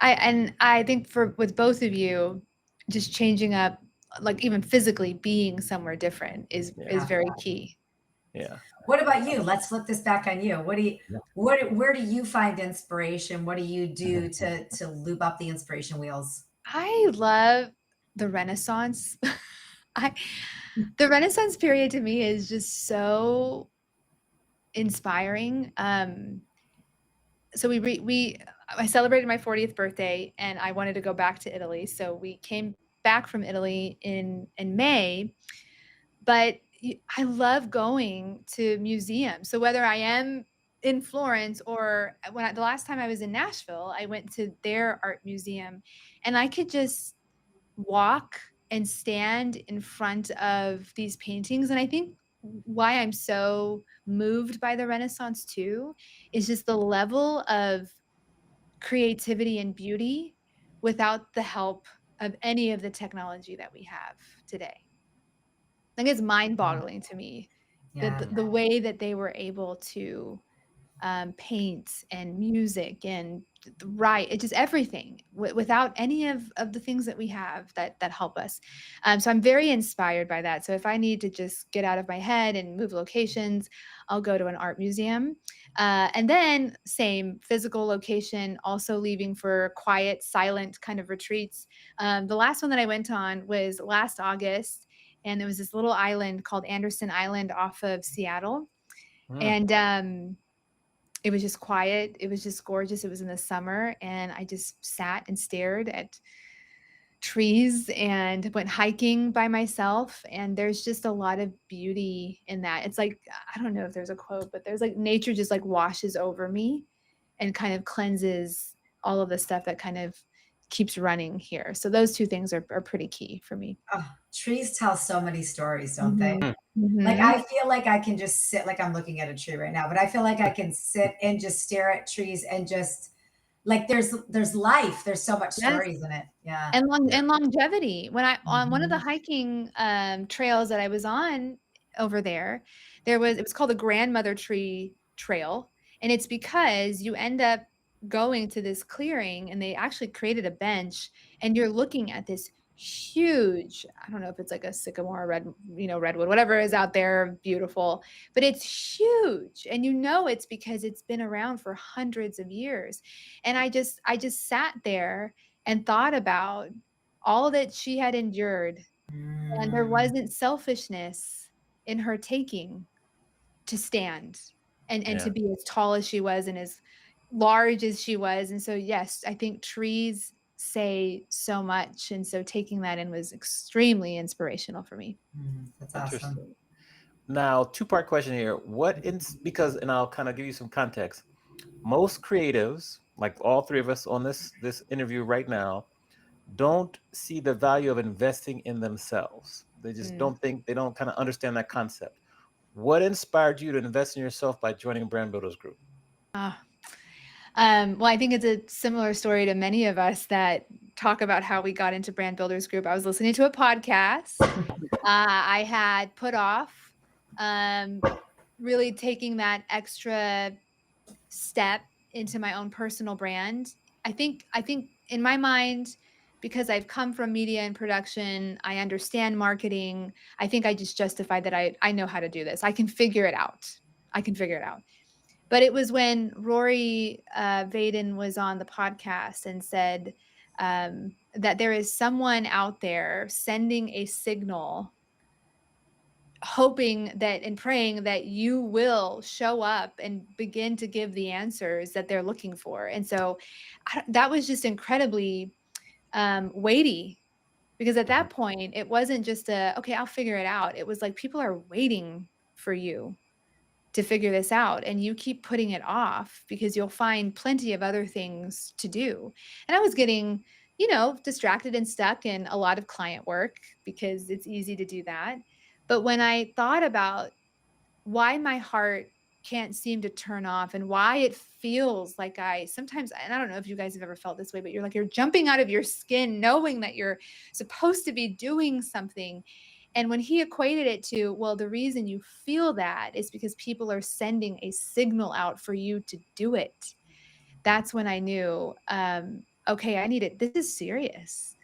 Yeah. I think for with both of you, just changing up, like even physically being somewhere different is Yeah. Yeah. very key. Yeah. What about you? Let's flip this back on you. Where do you find inspiration? What do you do to lube up the inspiration wheels? I love the Renaissance. I The Renaissance period to me is just so inspiring. So we I celebrated my 40th birthday and I wanted to go back to Italy. So we came back from Italy in May, but I love going to museums. So whether I am in Florence or the last time I was in Nashville, I went to their art museum and I could just walk and stand in front of these paintings. And I think why I'm so moved by the Renaissance too is just the level of creativity and beauty without the help of any of the technology that we have today. Like it's mind-boggling to me. Yeah. the way that they were able to paint and music and right, it just everything without any of the things that we have that help us. So I'm very inspired by that. So if I need to just get out of my head and move locations, I'll go to an art museum. And then same physical location, also leaving for quiet, silent kind of retreats. The last one that I went on was last August, and there was this little island called Anderson Island off of Seattle. Mm, And it was just quiet. It was just gorgeous. It was in the summer, and I just sat and stared at trees and went hiking by myself. And there's just a lot of beauty in that. It's like, I don't know if there's a quote, but there's like nature just like washes over me and kind of cleanses all of the stuff that kind of keeps running here. So those two things are pretty key for me. Oh, trees tell so many stories, don't they? Mhm. mm, Like, Mhm. I feel like I can just sit, like I'm looking at a tree right now, but I feel like I can sit and just stare at trees and just like there's life. There's so much Yes. stories in it. Yeah. yeah. And longevity. When I on one of the Mhm. hiking, trails that I was on over there, it was called the Grandmother Tree Trail, and it's because you end up going to this clearing, and they actually created a bench, and you're looking at this huge, I don't know if it's like a sycamore, or redwood, whatever is out there, beautiful, but it's huge, and you know it's because it's been around for hundreds of years, and I just sat there and thought about all that she had endured, and there Mm, wasn't selfishness in her taking to stand and to Yeah. be as tall as she was and as large as she was, and so, yes, I think trees say so much, and so taking that in was extremely inspirational for me. that's awesome. Interesting. Now, two-part question here. Because, and I'll kind of give you some context. Most creatives, like all three of us on this interview right now, don't see the value of investing in themselves. They just Mm. they don't kind of understand that concept. What inspired you to invest in yourself by joining Brand Builders Group? Ah. Well, I think it's a similar story to many of us that talk about how we got into Brand Builders Group. I was listening to a podcast. I had put off um, really taking that extra step into my own personal brand. I think in my mind, because I've come from media and production, I understand marketing. I think I just justified that I know how to do this. I can figure it out. I can figure it out. But it was when Rory Vaden was on the podcast and said that there is someone out there sending a signal, hoping that and praying that you will show up and begin to give the answers that they're looking for. And so that was just incredibly weighty, because at Mhm. that point, it wasn't just okay, I'll figure it out. It was like people are waiting for you to figure this out, and you keep putting it off because you'll find plenty of other things to do. And I was getting, distracted and stuck in a lot of client work because it's easy to do that. But when I thought about why my heart can't seem to turn off and why it feels like I sometimes, and I don't know if you guys have ever felt this way, but you're like you're jumping out of your skin knowing that you're supposed to be doing something. And when he equated it to, well, the reason you feel that is because people are sending a signal out for you to do it. That's when I knew, okay, I need it. This is serious.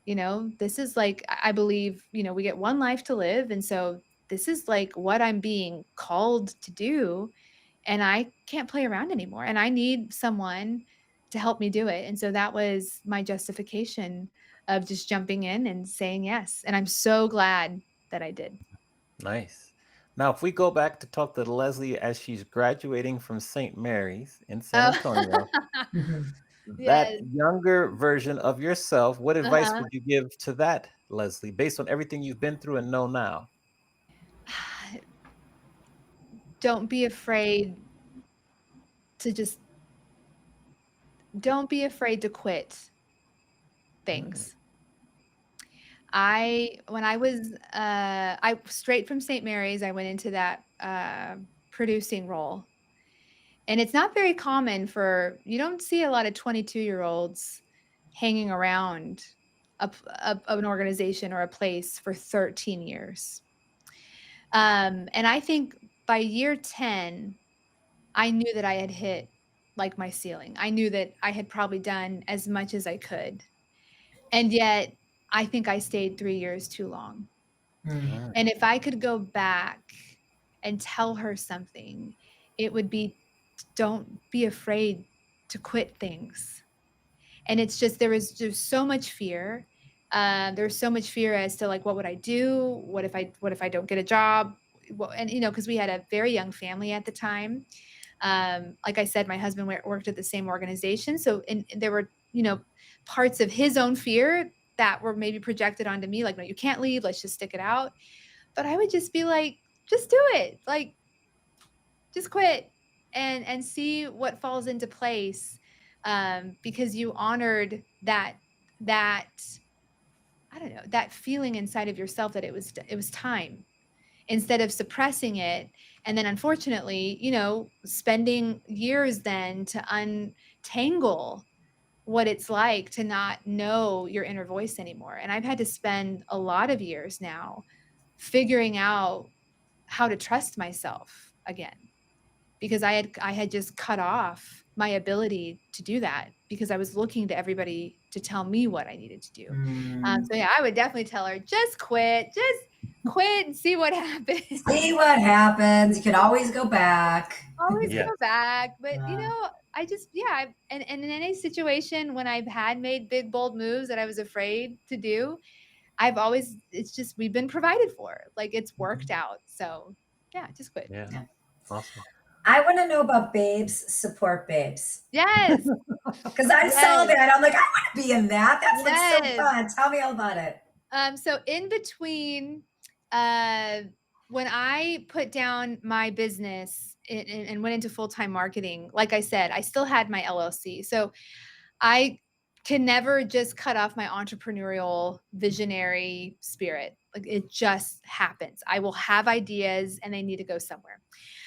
This is like, I believe, we get one life to live. And so this is like what I'm being called to do. And I can't play around anymore. And I need someone to help me do it. And so that was my justification of just jumping in and saying yes. And I'm so glad that I did. Nice. Now, if we go back to talk to Leslie as she's graduating from St. Mary's in San Oh, Antonio, Mhm. that yes. younger version of yourself, what advice Uh-huh. would you give to that, Leslie, based on everything you've been through and know now? Don't be afraid to just don't be afraid to quit Mm, things. When I was I straight from St. Mary's, I went into that producing role. And it's not very common you don't see a lot of 22-year-olds hanging around an organization or a place for 13 years. And I think by year 10, I knew that I had hit like my ceiling. I knew that I had probably done as much as I could. And yet I think I stayed 3 years too long. Mm. Mm. And if I could go back and tell her something, it would be, don't be afraid to quit things. And it's just, there was just so much fear. There was so much fear as to like, what would I do? What if I don't get a job? Well, and because we had a very young family at the time. Like I said, my husband worked at the same organization. So, and there were, parts of his own fear that were maybe projected onto me, like, no, you can't leave. Let's just stick it out. But I would just be like, just do it. Like, just quit and see what falls into place. Because you honored that, I don't know, that feeling inside of yourself that it was time, instead of suppressing it. And then unfortunately, spending years then to untangle what it's like to not know your inner voice anymore. And I've had to spend a lot of years now figuring out how to trust myself again, because I had just cut off my ability to do that because I was looking to everybody to tell me what I needed to do. Mm. So yeah, I would definitely tell her, just quit and see what happens. See what happens. You can always go back. Always Yeah. go back, but Uh, I just, yeah, and in any situation when I've had made big bold moves that I was afraid to do, I've always, it's just, we've been provided for, like it's worked out. So yeah, just quit. Yeah. yeah. Awesome. I want to know about babes support babes Yes, because I saw yes, that. I'm like, I want to be in that. That's like so yes. fun. Tell me all about it. So in between, uh, when I put down my business and went into full-time marketing, like I said, I still had my LLC. So I can never just cut off my entrepreneurial visionary spirit. Like it just happens. I will have ideas and they need to go somewhere.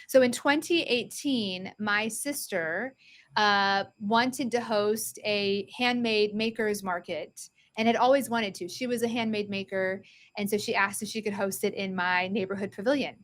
So in 2018, my sister wanted to host a handmade makers market and had always wanted to. She was a handmade maker. And so she asked if she could host it in my neighborhood pavilion.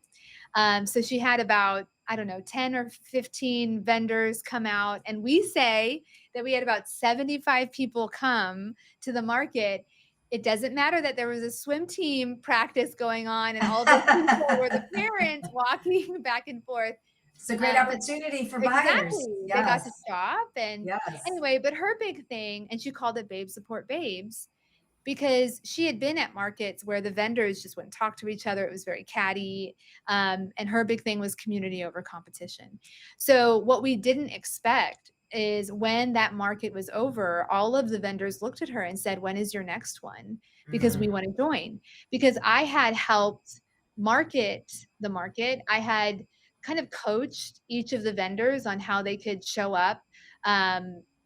So she had about, I don't know, 10 or 15 vendors come out. And we say that we had about 75 people come to the market. It doesn't matter that there was a swim team practice going on and all those people were the parents walking back and forth. It's a great But opportunity for buyers. exactly, they got to Yes. shop. And Yes. anyway, but her big thing, and she called it Babe Support Babes, because she had been at markets where the vendors just wouldn't talk to each other. It was very catty. And her big thing was community over competition. So, what we didn't expect is when that market was over, all of the vendors looked at her and said, "When is your next one? Because Mm. we want to join." Because I had helped market the market, I had kind of coached each of the vendors on how they could show up.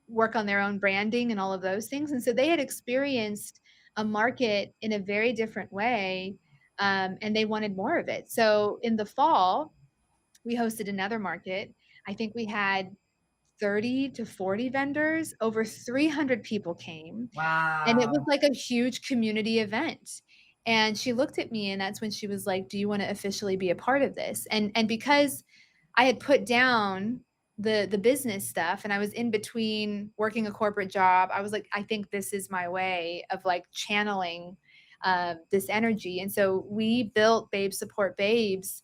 Work on their own branding and all of those things. And so they had experienced a market in a very different way, and they wanted more of it. So in the fall, we hosted another market. I think we had 30 to 40 vendors, over 300 people came, and it was Wow. like a huge community event. And she looked at me, and that's when she was like, "Do you want to officially be a part of this?" And because I had put down the business stuff and I was in between working a corporate job, I was like, I think this is my way of like channeling this energy. And so we built Babe Support Babes.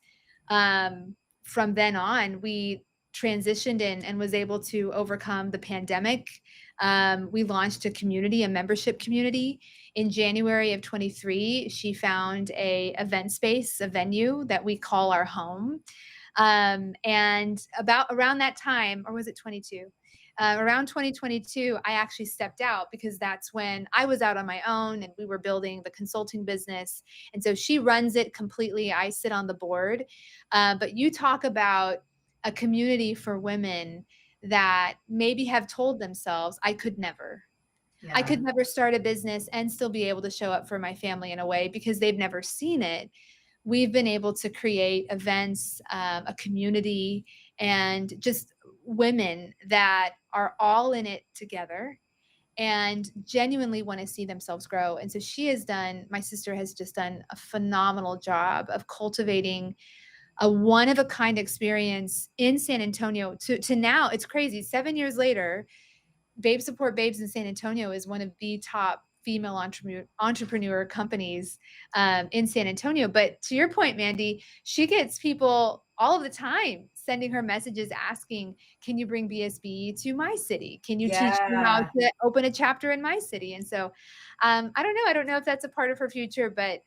From then on, we transitioned in and was able to overcome the pandemic. We launched a community, a membership community. In January of 23, she found a event space, a venue that we call our home. And about around that time, or was it 22? Around 2022, I actually stepped out because that's when I was out on my own and we were building the consulting business. And so she runs it completely. I sit on the board. But you talk about a community for women that maybe have told themselves, I could never. I Yeah. could never start a business and still be able to show up for my family in a way because they've never seen it. We've been able to create events, a community, and just women that are all in it together and genuinely want to see themselves grow. And so my sister has just done a phenomenal job of cultivating a one of a kind experience in San Antonio to now. It's crazy. 7 years later, Babe Support Babes in San Antonio is one of the top female entrepreneur companies in San Antonio. But to your point, Mandy, she gets people all of the time sending her messages asking, can you bring BSB to my city? Can you teach me how Yeah. to open a chapter in my city? And so I don't know. I don't know if that's a part of her future, but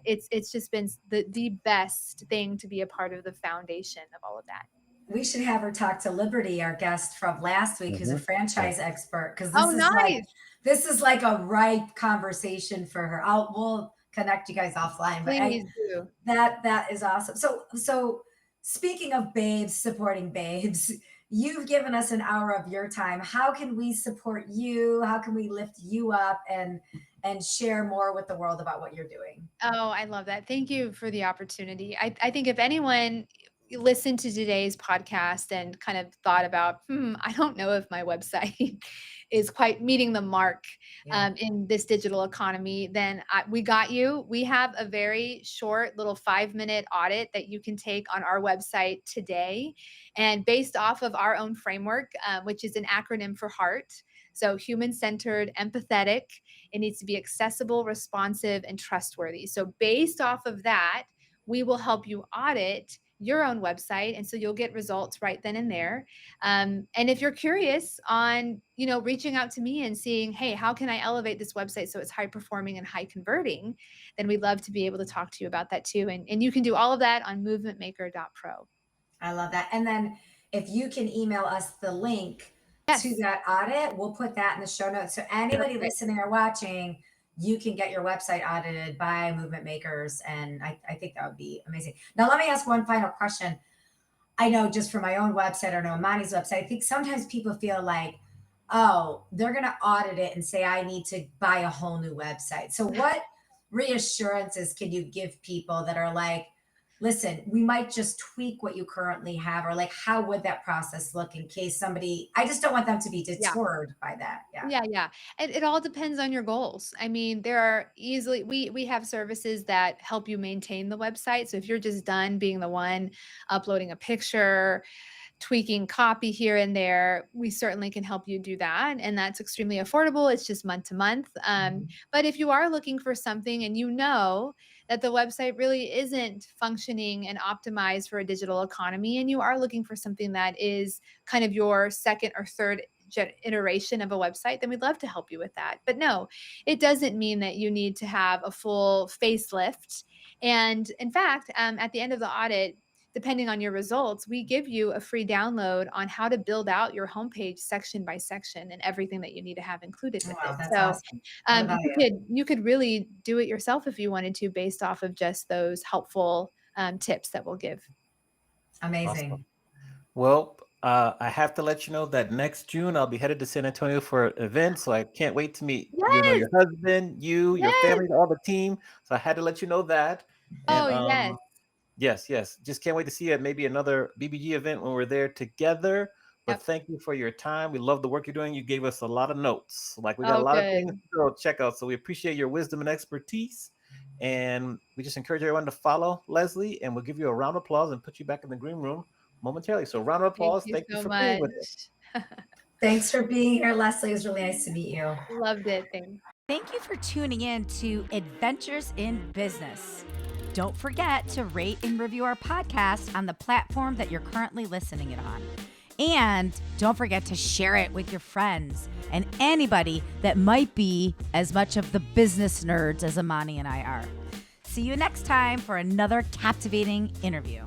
it's just been the best thing to be a part of the foundation of all of that. We should have her talk to Liberty, our guest from last week, who's a Mhm. Yeah. franchise expert, because Oh, nice. this is like a ripe conversation for her. We'll connect you guys offline, but Please do. that is awesome. So speaking of babes supporting babes, you've given us an hour of your time. How can we support you? How can we lift you up and share more with the world about what you're doing? Oh, I love that. Thank you for the opportunity. I think if anyone listened to today's podcast and kind of thought about, I don't know if my website is quite meeting the mark Yeah. in this digital economy, then we got you. We have a very short little 5-minute audit that you can take on our website today. And based off of our own framework, which is an acronym for HEART. So human centered, empathetic, it needs to be accessible, responsive, and trustworthy. So based off of that, we will help you audit your own website. And so you'll get results right then and there. And if you're curious on, reaching out to me and seeing, hey, how can I elevate this website so it's high performing and high converting, then we'd love to be able to talk to you about that too. And you can do all of that on movementmaker.pro. I love that. And then if you can email us the link to Yes. that audit, we'll put that in the show notes. So anybody Perfect. listening or watching, you can get your website audited by movement makers. And I think that would be amazing. Now, let me ask one final question. I know just for my own website or no Amani's website, I think sometimes people feel like, oh, they're going to audit it and say, I need to buy a whole new website. So what reassurances can you give people that are like, listen, we might just tweak what you currently have, or like, how would that process look in case somebody, I just don't want them to be Yeah. deterred by that. Yeah. Yeah, yeah. It all depends on your goals. I mean, there are easily we have services that help you maintain the website. So if you're just done being the one uploading a picture, tweaking copy here and there, we certainly can help you do that. And that's extremely affordable. It's just month to month. Mhm. But if you are looking for something and you know that the website really isn't functioning and optimized for a digital economy, and you are looking for something that is kind of your second or third iteration of a website, then we'd love to help you with that. But no, it doesn't mean that you need to have a full facelift. And in fact, at the end of the audit, depending on your results, we give you a free download on how to build out your homepage section by section and everything that you need to have included Oh, with wow, it. that's So awesome. What about you? you could really do it yourself if you wanted to, based off of just those helpful tips that we'll give. Awesome. Amazing. Well, I have to let you know that next June I'll be headed to San Antonio for an event, so I can't wait to meet Yes, your husband, your yes. family, all the team. So I had to let you know that. And Oh, yes. yes, yes, just can't wait to see you at maybe another BBG event when we're there together. But Yep. thank you for your time. We love the work you're doing. You gave us a lot of notes. Like we got a Oh, lot of things good. to go check out. So we appreciate your wisdom and expertise. And we just encourage everyone to follow Leslie, and we'll give you a round of applause and put you back in the green room momentarily. So round of Thank applause. you Thank you so for being much. with us. Thanks for being here, Leslie. It was really nice to meet you. Loved it. Thanks. Thank you for tuning in to Adventures in Business. Don't forget to rate and review our podcast on the platform that you're currently listening it on. And don't forget to share it with your friends and anybody that might be as much of the business nerds as Amani and I are. See you next time for another captivating interview.